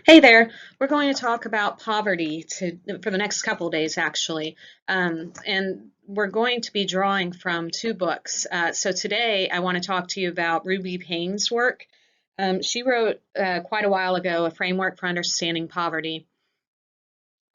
Hey there. We're going to talk about poverty for the next couple of days, actually. And we're going to be drawing from two books. So today I want to talk to you about Ruby Payne's work. She wrote quite a while ago a framework for understanding poverty.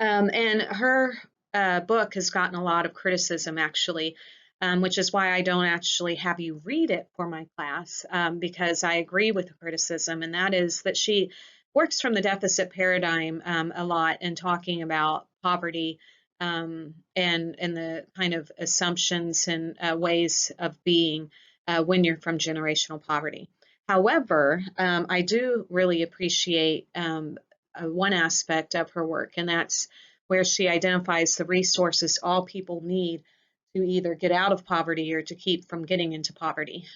And her book has gotten a lot of criticism, actually, which is why I don't actually have you read it for my class, because I agree with the criticism, and that is that she works from the deficit paradigm a lot in talking about poverty and the kind of assumptions and ways of being when you're from generational poverty. However, I do really appreciate one aspect of her work, and that's where she identifies the resources all people need to either get out of poverty or to keep from getting into poverty.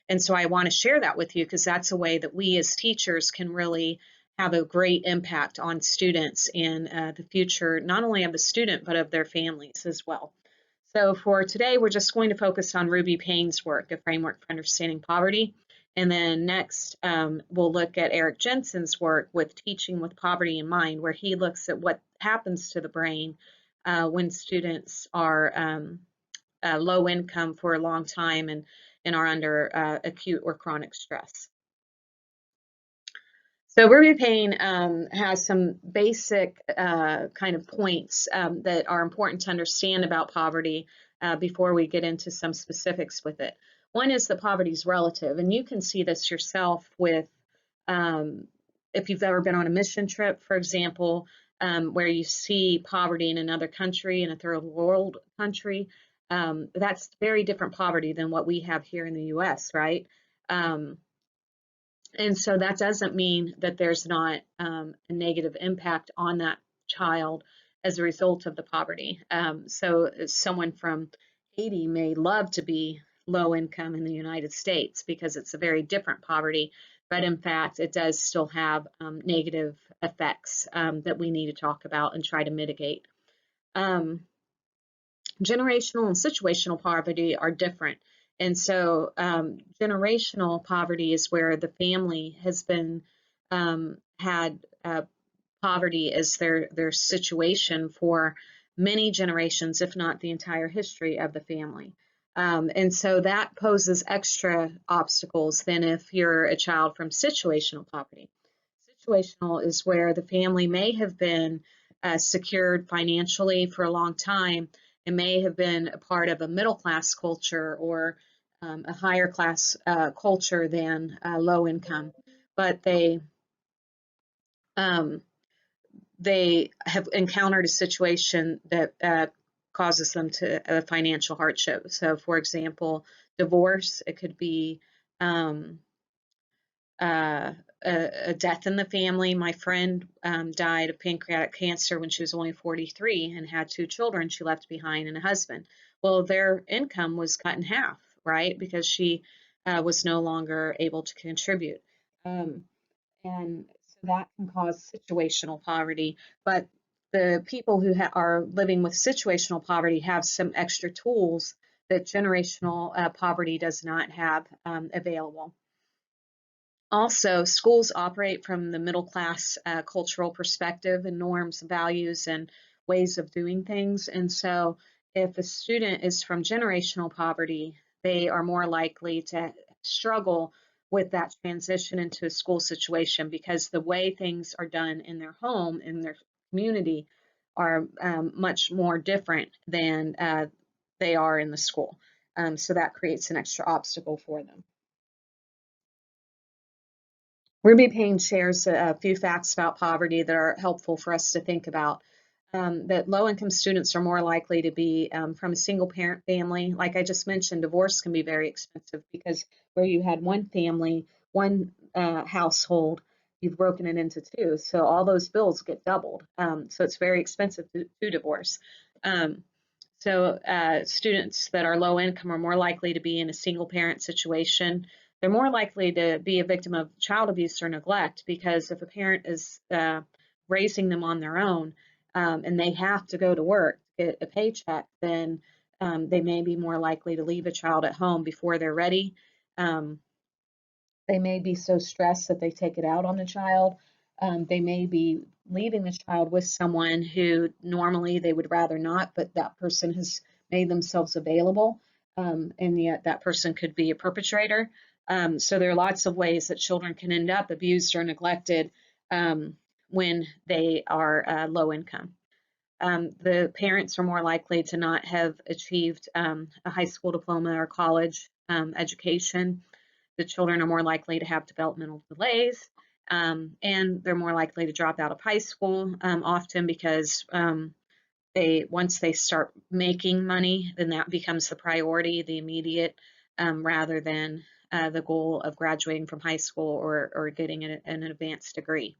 And so I want to share that with you because that's a way that we as teachers can really have a great impact on students and the future, not only of the student, but of their families as well. So for today, we're just going to focus on Ruby Payne's work, A Framework for Understanding Poverty. And then next, we'll look at Eric Jensen's work with Teaching with Poverty in Mind, where he looks at what happens to the brain when students are low income for a long time and are under acute or chronic stress. So Ruby Payne has some basic kind of points that are important to understand about poverty before we get into some specifics with it. One is that poverty is relative, and you can see this yourself with if you've ever been on a mission trip, for example, where you see poverty in another country, in a third world country. That's very different poverty than what we have here in the US, right? And so that doesn't mean that there's not a negative impact on that child as a result of the poverty. So someone from Haiti may love to be low income in the United States because it's a very different poverty, but in fact, it does still have negative effects that we need to talk about and try to mitigate. Um, Generational and situational poverty are different. And so generational poverty is where the family has been had poverty as their situation for many generations, if not the entire history of the family. And so that poses extra obstacles than if you're a child from situational poverty. Situational is where the family may have been secured financially for a long time and may have been a part of a middle class culture or a higher class culture than low income, but um, they have encountered a situation that causes them to a financial hardship. So, for example, divorce, it could be um, uh, a death in the family. My friend died of pancreatic cancer when she was only 43 and had two children she left behind and a husband. Well, their income was cut in half, right? Because she was no longer able to contribute. Um, and so that can cause situational poverty. But the people who are living with situational poverty have some extra tools that generational poverty does not have available. Also, schools operate from the middle class cultural perspective and norms, values, and ways of doing things. And so, if a student is from generational poverty, they are more likely to struggle with that transition into a school situation because the way things are done in their home, in their community, are much more different than they are in the school. So that creates an extra obstacle for them. Ruby Payne shares a few facts about poverty that are helpful for us to think about. That low-income students are more likely to be from a single-parent family. Like I just mentioned, divorce can be very expensive because where you had one family, one household, you've broken it into two. So all those bills get doubled. So it's very expensive to divorce. Um, so students that are low income are more likely to be in a single parent situation. They're more likely to be a victim of child abuse or neglect because if a parent is raising them on their own and they have to go to work to get a paycheck, then they may be more likely to leave a child at home before they're ready. Um, they may be so stressed that they take it out on the child. They may be leaving the child with someone who normally they would rather not, but that person has made themselves available, and yet that person could be a perpetrator. So there are lots of ways that children can end up abused or neglected when they are low income. The parents are more likely to not have achieved a high school diploma or college education. The children are more likely to have developmental delays, and they're more likely to drop out of high school, often because once they start making money, then that becomes the priority, the immediate, rather than the goal of graduating from high school or getting an advanced degree.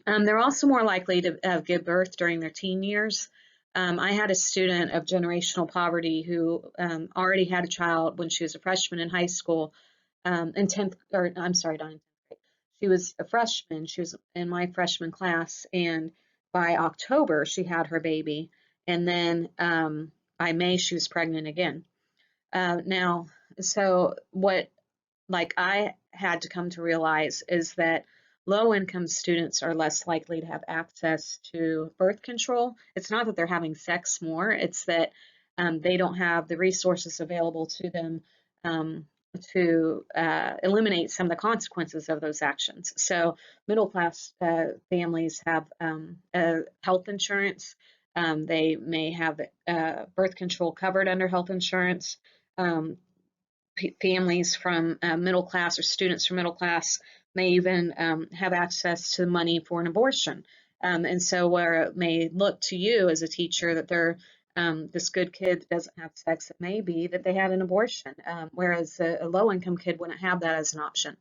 They're also more likely to give birth during their teen years. I had a student of generational poverty who already had a child when she was a freshman in high school, in 10th, or I'm sorry, not in 10th grade. She was a freshman. She was in my freshman class, and by October she had her baby, and then by May she was pregnant again. Now, so what like I had to come to realize is that low income students are less likely to have access to birth control. It's not that they're having sex more, it's that they don't have the resources available to them um, to eliminate some of the consequences of those actions. So middle class families have health insurance. They may have birth control covered under health insurance. Families from middle class or students from middle class may even have access to money for an abortion. And so where it may look to you as a teacher that they're this good kid that doesn't have sex, it may be that they had an abortion, whereas a low-income kid wouldn't have that as an option.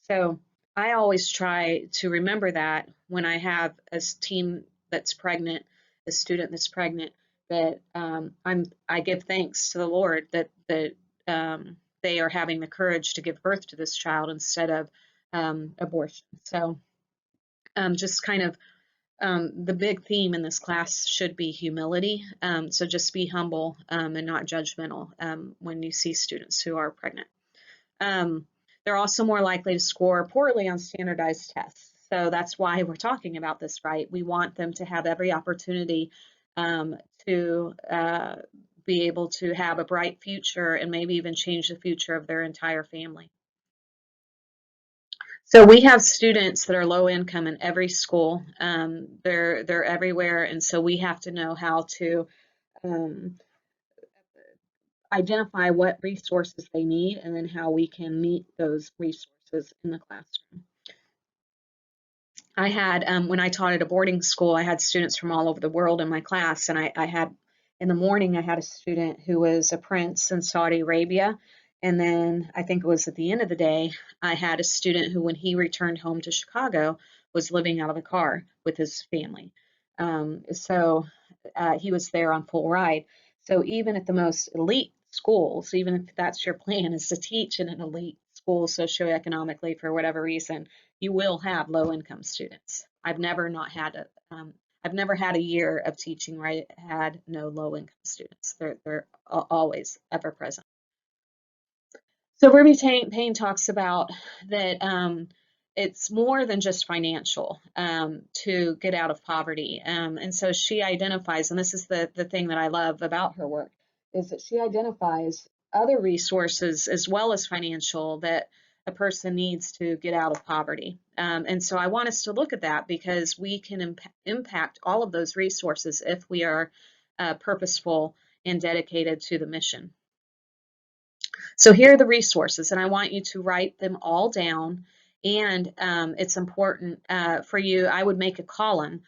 So I always try to remember that when I have a team that's pregnant, a student that's pregnant, that I give thanks to the Lord that they are having the courage to give birth to this child instead of abortion. So just kind of the big theme in this class should be humility. So just be humble and not judgmental when you see students who are pregnant. They're also more likely to score poorly on standardized tests. So that's why we're talking about this, right? We want them to have every opportunity to be able to have a bright future and maybe even change the future of their entire family. So we have students that are low income in every school. They're everywhere, and so we have to know how to identify what resources they need and then how we can meet those resources in the classroom. I had, when I taught at a boarding school, I had students from all over the world in my class, and I had, in the morning, I had a student who was a prince in Saudi Arabia, and then I think it was at the end of the day, I had a student who, when he returned home to Chicago, was living out of a car with his family. So he was there on full ride. So even at the most elite schools, even if that's your plan is to teach in an elite school socioeconomically for whatever reason, you will have low income students. I've never had a year of teaching where I had no low income students. They're always ever present. So Ruby Payne talks about that it's more than just financial to get out of poverty. And so she identifies, and this is the thing that I love about her work, is that she identifies other resources as well as financial that a person needs to get out of poverty. And so I want us to look at that because we can impact all of those resources if we are purposeful and dedicated to the mission. So here are the resources, and I want you to write them all down. And it's important for you, I would make a column.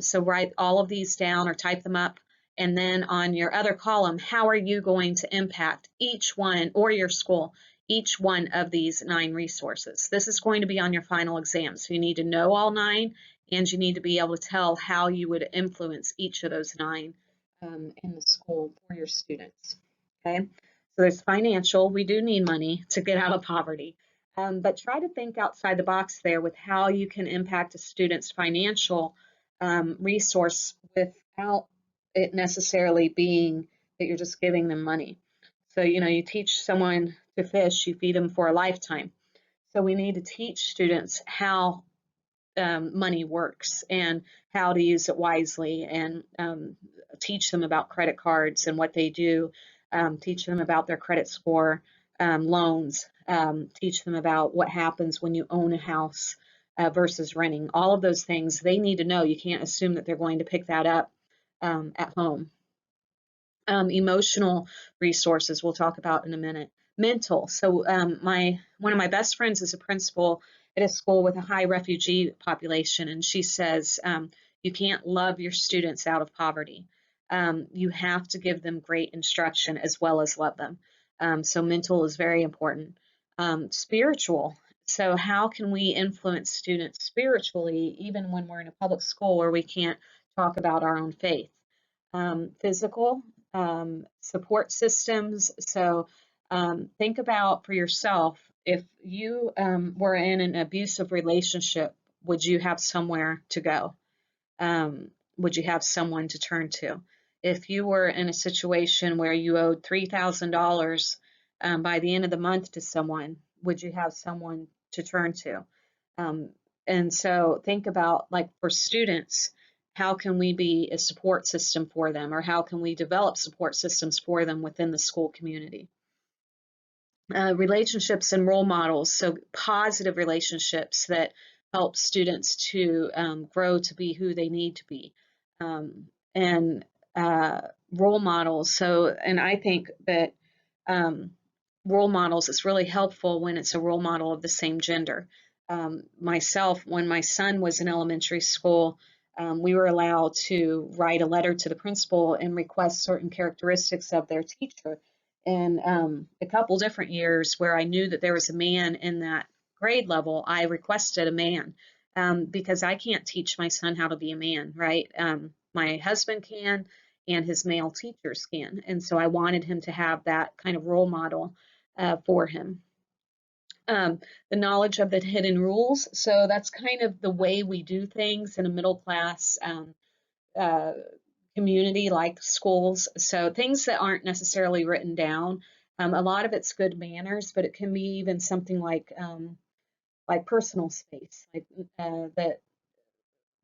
So write all of these down or type them up. And then on your other column, how are you going to impact each one, or your school, each one of these 9 resources? This is going to be on your final exam. So you need to know all 9, and you need to be able to tell how you would influence each of those 9 in the school for your students. Okay. So there's financial, we do need money to get out of poverty, but try to think outside the box there with how you can impact a student's financial resource without it necessarily being that you're just giving them money. So, you teach someone to fish, you feed them for a lifetime. So we need to teach students how money works and how to use it wisely, and teach them about credit cards and what they do, teach them about their credit score, loans, teach them about what happens when you own a house versus renting. All of those things they need to know. You can't assume that they're going to pick that up at home. Emotional resources we'll talk about in a minute. Mental. So one of my best friends is a principal at a school with a high refugee population, and she says you can't love your students out of poverty. You have to give them great instruction as well as love them. So mental is very important. Spiritual. So how can we influence students spiritually even when we're in a public school where we can't talk about our own faith? Physical. Support systems. So think about for yourself, if you were in an abusive relationship, would you have somewhere to go? Would you have someone to turn to? If you were in a situation where you owed $3,000 by the end of the month to someone, would you have someone to turn to? And so think about, like, for students, how can we be a support system for them, or how can we develop support systems for them within the school community? Relationships and role models, so positive relationships that help students to grow to be who they need to be, and role models. So, and I think that role models is really helpful when it's a role model of the same gender. Myself, when my son was in elementary school, we were allowed to write a letter to the principal and request certain characteristics of their teacher. And a couple different years where I knew that there was a man in that grade level, I requested a man, because I can't teach my son how to be a man, right? My husband can, and his male teachers can. And so I wanted him to have that kind of role model for him. The knowledge of the hidden rules. So that's kind of the way we do things in a middle class community like schools. So things that aren't necessarily written down. A lot of it's good manners, but it can be even something like personal space, like that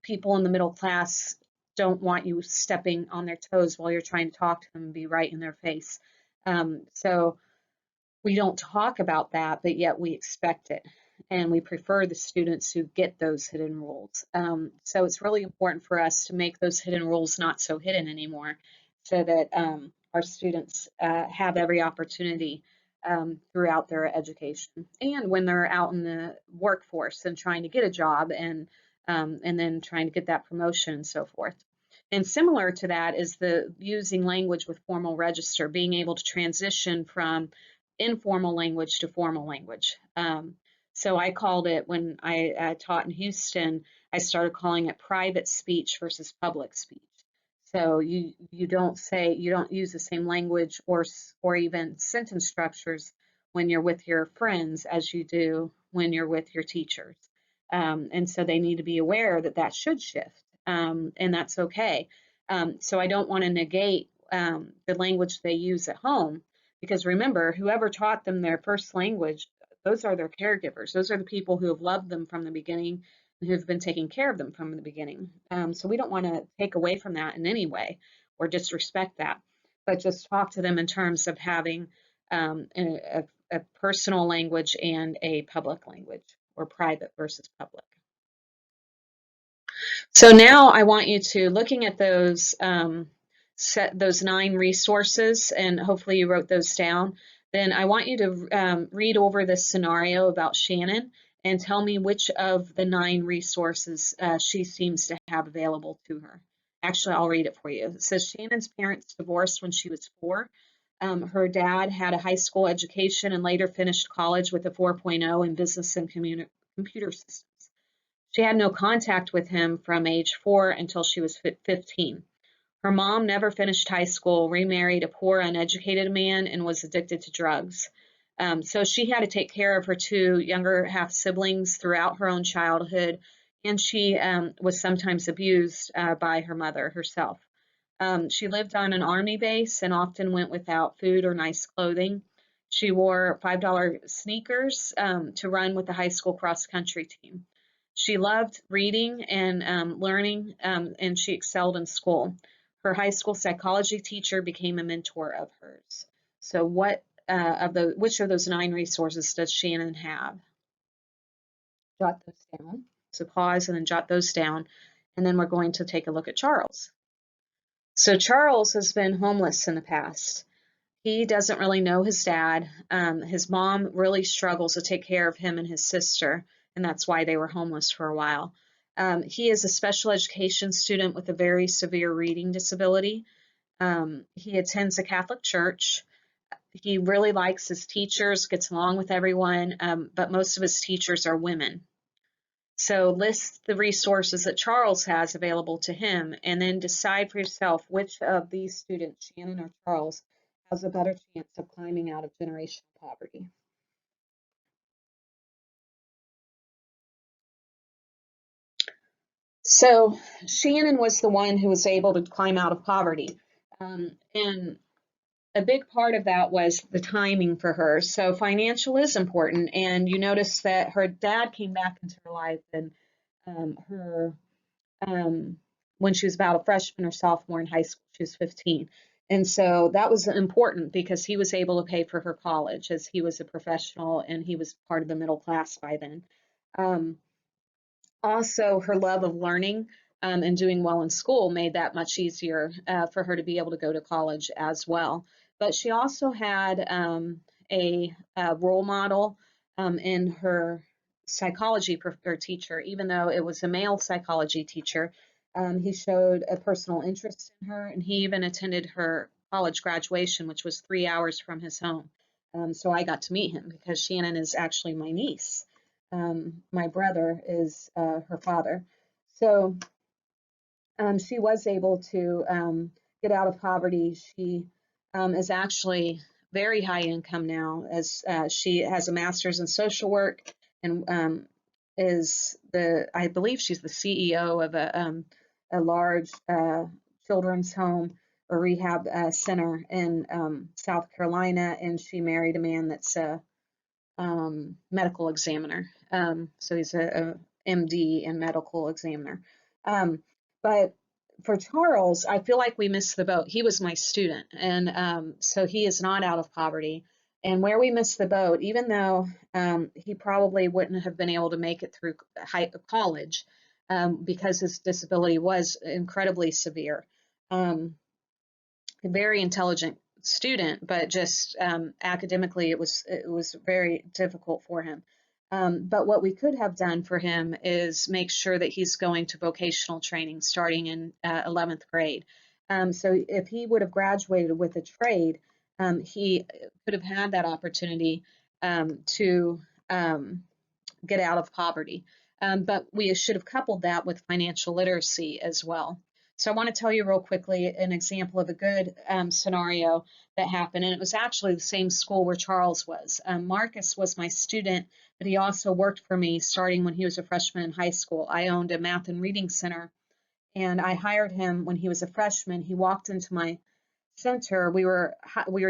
people in the middle class don't want you stepping on their toes while you're trying to talk to them and be right in their face. So we don't talk about that, but yet we expect it. And we prefer the students who get those hidden rules. So it's really important for us to make those hidden rules not so hidden anymore, so that our students have every opportunity throughout their education, and when they're out in the workforce and trying to get a job, and then trying to get that promotion and so forth. And similar to that is the using language with formal register, being able to transition from informal language to formal language. So I called it, when I taught in Houston, I started calling it private speech versus public speech. So you don't use the same language or even sentence structures when you're with your friends as you do when you're with your teachers. And so they need to be aware that that should shift, and that's okay. So I don't want to negate the language they use at home, because remember, whoever taught them their first language, those are their caregivers. Those are the people who have loved them from the beginning and who've been taking care of them from the beginning. So we don't want to take away from that in any way or disrespect that, but just talk to them in terms of having a personal language and a public language, or private versus public. So now I want you to, looking at those set those 9 resources, and hopefully you wrote those down, then I want you to read over this scenario about Shannon and tell me which of the 9 resources she seems to have available to her. Actually, I'll read it for you. It says Shannon's parents divorced when she was 4. Her dad had a high school education and later finished college with a 4.0 in business and computer systems. She had no contact with him from age 4 until she was 15. Her mom never finished high school, remarried a poor, uneducated man, and was addicted to drugs. So she had to take care of her 2 younger half-siblings throughout her own childhood, and she was sometimes abused by her mother herself. She lived on an army base and often went without food or nice clothing. She wore $5 sneakers to run with the high school cross-country team. She loved reading and learning, and she excelled in school. Her high school psychology teacher became a mentor of hers. So, which of those 9 resources does Shannon have? Jot those down. So pause and then jot those down, and then we're going to take a look at Charles. So Charles has been homeless in the past. He doesn't really know his dad. His mom really struggles to take care of him and his sister, and that's why they were homeless for a while. He is a special education student with a very severe reading disability. He attends a Catholic church. He really likes his teachers, gets along with everyone, but most of his teachers are women. So list the resources that Charles has available to him, and then decide for yourself which of these students, Shannon or Charles, has a better chance of climbing out of generational poverty. So Shannon was the one who was able to climb out of poverty. And a big part of that was the timing for her. So financial is important. And you notice that her dad came back into her life, and her when she was about a freshman or sophomore in high school. She was 15. And so that was important because he was able to pay for her college, as he was a professional and he was part of the middle class by then. Um, Also, her love of learning and doing well in school made that much easier for her to be able to go to college as well. But she also had a role model in her psychology teacher. Even though it was a male psychology teacher, he showed a personal interest in her, and he even attended her college graduation, which was 3 hours from his home. So I got to meet him because Shannon is actually my niece. My brother is her father. So she was able to get out of poverty. She is actually very high income now, as she has a master's in social work, and I believe she's the CEO of a large children's home or rehab center in South Carolina, and she married a man that's a medical examiner. So he's a MD and medical examiner. But for Charles, I feel like we missed the boat. He was my student, and so he is not out of poverty. And where we missed the boat, even though he probably wouldn't have been able to make it through college because his disability was incredibly severe. A very intelligent student, but just academically, it was very difficult for him. But what we could have done for him is make sure that he's going to vocational training starting in 11th grade. So if he would have graduated with a trade, he could have had that opportunity to get out of poverty. But we should have coupled that with financial literacy as well. So I want to tell you real quickly an example of a good scenario that happened, and it was actually the same school where Charles was. Marcus was my student, but he also worked for me starting when he was a freshman in high school. I owned a math and reading center, and I hired him when he was a freshman. He walked into my center. We were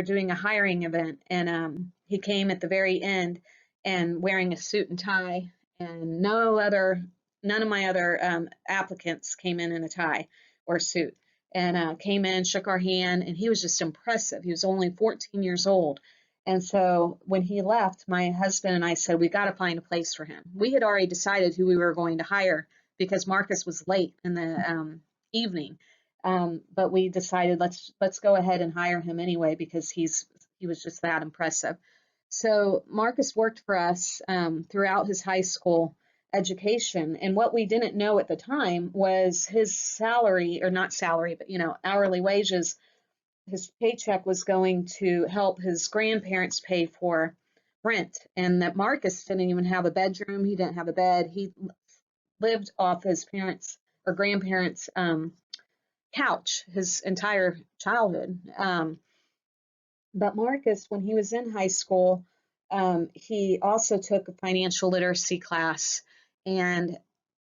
doing a hiring event, and he came at the very end and wearing a suit and tie, and none of my other applicants came in a tie or suit, and came in, shook our hand, and he was just impressive. He was only 14 years old. And so when he left, my husband and I said, we got to find a place for him. We had already decided who we were going to hire because Marcus was late in the evening. But we decided let's go ahead and hire him anyway because he was just that impressive. So Marcus worked for us throughout his high school education, and what we didn't know at the time was his salary, or not salary, but hourly wages. His paycheck was going to help his grandparents pay for rent, and that Marcus didn't even have a bedroom. He didn't have a bed. He lived off his parents' or grandparents' couch his entire childhood. But Marcus, when he was in high school, he also took a financial literacy class, and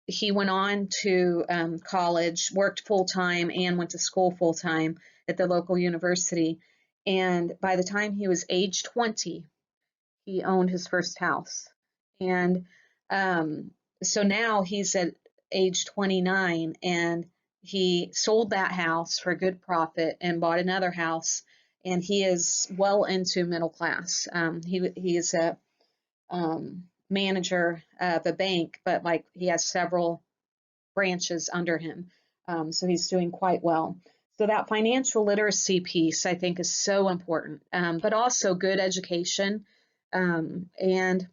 he went on to college, worked full time, and went to school full time at the local university. And by the time he was age 20, he owned his first house. And So now he's at age 29, and he sold that house for a good profit and bought another house, and he is well into middle class. He is a manager of a bank, but like he has several branches under him. So he's doing quite well. So that financial literacy piece, I think, is so important, but also good education, and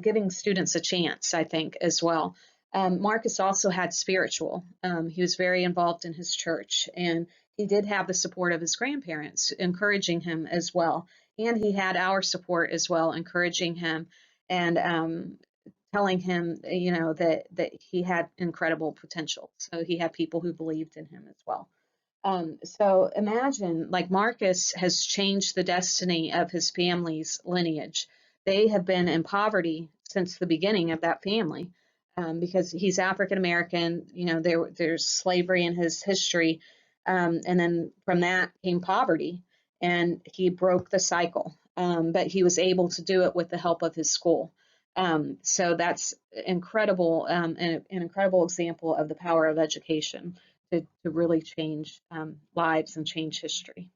giving students a chance, I think, as well. Marcus also had spiritual. He was very involved in his church, and he did have the support of his grandparents, encouraging him as well. And he had our support as well, encouraging him and telling him, that he had incredible potential. So he had people who believed in him as well. So imagine, like, Marcus has changed the destiny of his family's lineage. They have been in poverty since the beginning of that family, because he's African American. There's slavery in his history, and then from that came poverty, and he broke the cycle. But he was able to do it with the help of his school. So that's incredible, an incredible example of the power of education to really change lives and change history.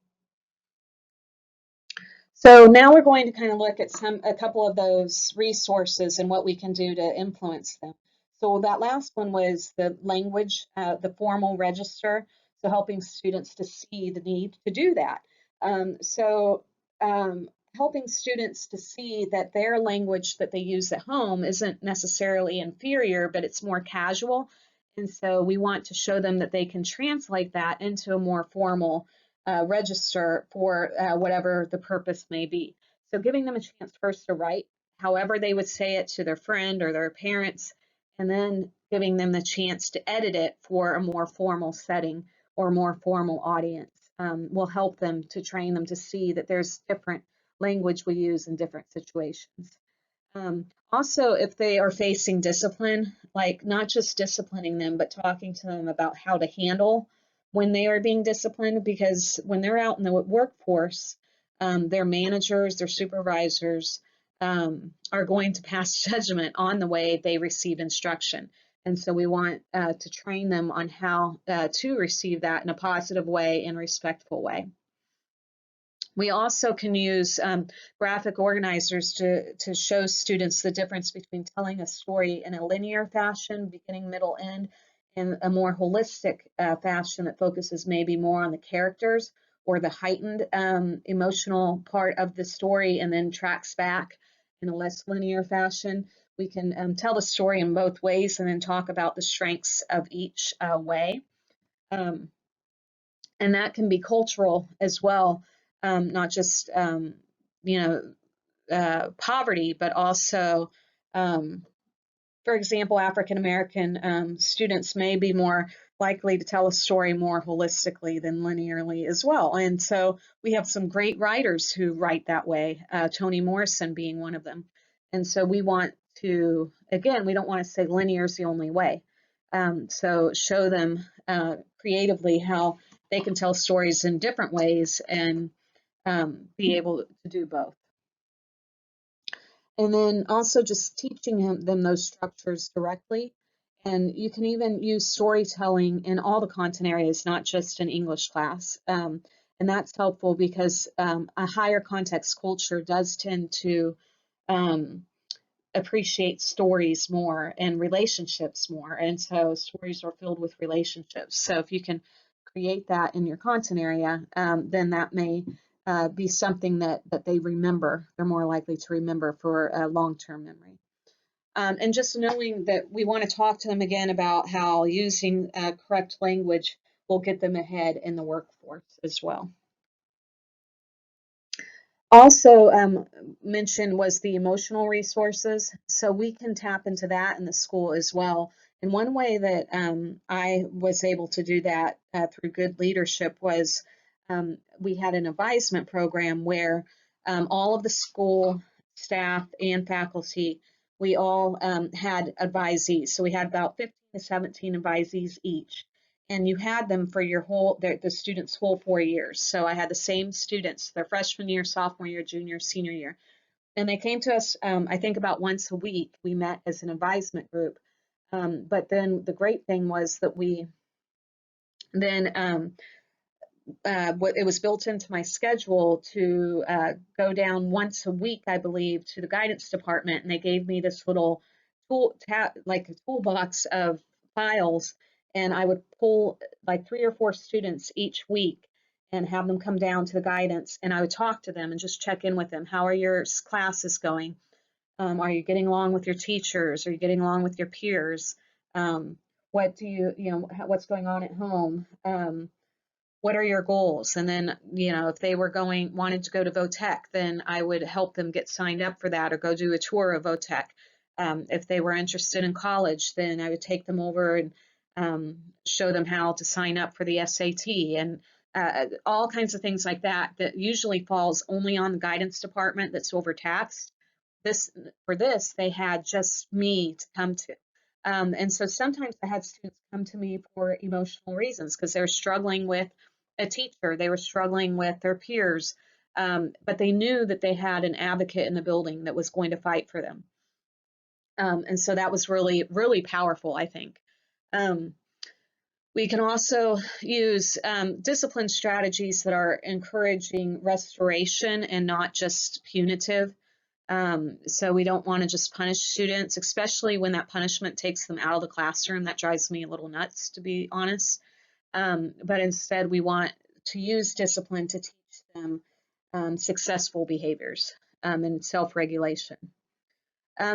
So now we're going to kind of look at a couple of those resources and what we can do to influence them. So that last one was the language, the formal register, so helping students to see the need to do that. Helping students to see that their language that they use at home isn't necessarily inferior, but it's more casual. And so we want to show them that they can translate that into a more formal register for whatever the purpose may be. So giving them a chance first to write however they would say it to their friend or their parents, and then giving them the chance to edit it for a more formal setting or more formal audience, will help them to train them to see that there's different language we use in different situations. Also, if they are facing discipline, like not just disciplining them, but talking to them about how to handle when they are being disciplined, because when they're out in the workforce, their managers, their supervisors, are going to pass judgment on the way they receive instruction. And so we want to train them on how to receive that in a positive way and respectful way. We also can use graphic organizers to show students the difference between telling a story in a linear fashion, beginning, middle, end, and a more holistic fashion that focuses maybe more on the characters or the heightened emotional part of the story and then tracks back in a less linear fashion. We can tell the story in both ways and then talk about the strengths of each way. And that can be cultural as well, not just poverty, but also, for example, African American students may be more likely to tell a story more holistically than linearly as well. And so we have some great writers who write that way, Toni Morrison being one of them. And so we want to, again, we don't want to say linear is the only way. So show them creatively how they can tell stories in different ways and be able to do both. And then also just teaching them those structures directly. And you can even use storytelling in all the content areas, not just in English class. And that's helpful because a higher context culture does tend to appreciate stories more and relationships more. And so stories are filled with relationships. So if you can create that in your content area, then that may be something that they remember. They're more likely to remember for a long-term memory. And just knowing that we want to talk to them again about how using correct language will get them ahead in the workforce as well. Also mentioned was the emotional resources. So we can tap into that in the school as well. And one way that I was able to do that through good leadership was we had an advisement program where all of the school staff and faculty, we all had advisees. So we had about 15 to 17 advisees each. And you had them for your the students' whole 4 years. So I had the same students, their freshman year, sophomore year, junior, senior year. And they came to us, I think about once a week. We met as an advisement group. But then the great thing was that we then it was built into my schedule to go down once a week, I believe, to the guidance department, and they gave me this little like a toolbox of files, and I would pull like 3 or 4 students each week and have them come down to the guidance, and I would talk to them and just check in with them. How are your classes going? Are you getting along with your teachers? Are you getting along with your peers? What do what's going on at home? What are your goals? And then, if they were wanted to go to Votech, then I would help them get signed up for that or go do a tour of Votech. If they were interested in college, then I would take them over and show them how to sign up for the SAT and all kinds of things like that, that usually falls only on the guidance department that's overtaxed. For this, they had just me to come to. And so sometimes I had students come to me for emotional reasons because they're struggling with a teacher, they were struggling with their peers, but they knew that they had an advocate in the building that was going to fight for them. And so that was really, really powerful, I think. We can also use discipline strategies that are encouraging restoration and not just punitive. So we don't want to just punish students, especially when that punishment takes them out of the classroom. That drives me a little nuts, to be honest. But instead, we want to use discipline to teach them successful behaviors and self-regulation.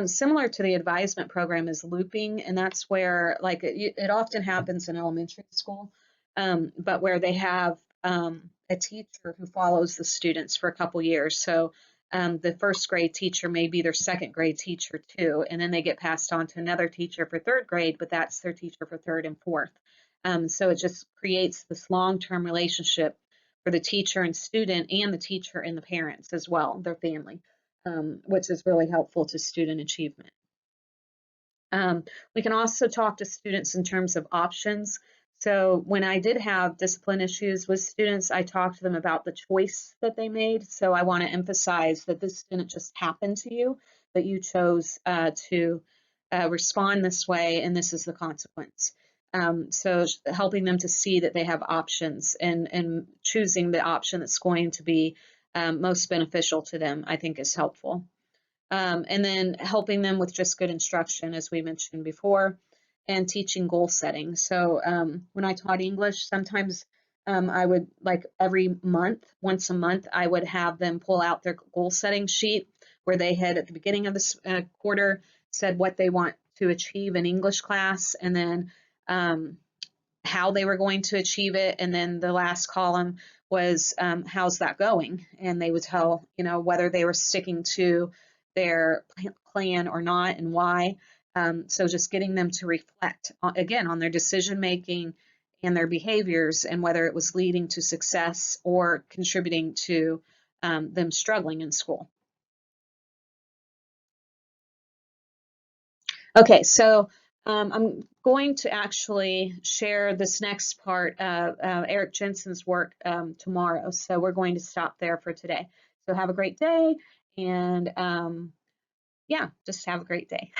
Similar to the advisement program is looping, and that's where, like, it often happens in elementary school, but where they have a teacher who follows the students for a couple years. So the first grade teacher may be their second grade teacher too, and then they get passed on to another teacher for third grade, but that's their teacher for third and fourth. So it just creates this long-term relationship for the teacher and student, and the teacher and the parents as well, their family, which is really helpful to student achievement. We can also talk to students in terms of options. So when I did have discipline issues with students, I talked to them about the choice that they made. So I want to emphasize that this didn't just happen to you, but you chose to respond this way, and this is the consequence. So helping them to see that they have options and choosing the option that's going to be most beneficial to them, I think is helpful. And then helping them with just good instruction, as we mentioned before, and teaching goal setting. So when I taught English, sometimes I would, like every month, once a month, I would have them pull out their goal setting sheet where they had at the beginning of this quarter said what they want to achieve in English class, and then how they were going to achieve it. And then the last column was how's that going? And they would tell, whether they were sticking to their plan or not and why. So just getting them to reflect again on their decision making and their behaviors, and whether it was leading to success or contributing to them struggling in school. Okay, so I'm going to actually share this next part of Eric Jensen's work tomorrow. So we're going to stop there for today. So have a great day, and yeah, just have a great day.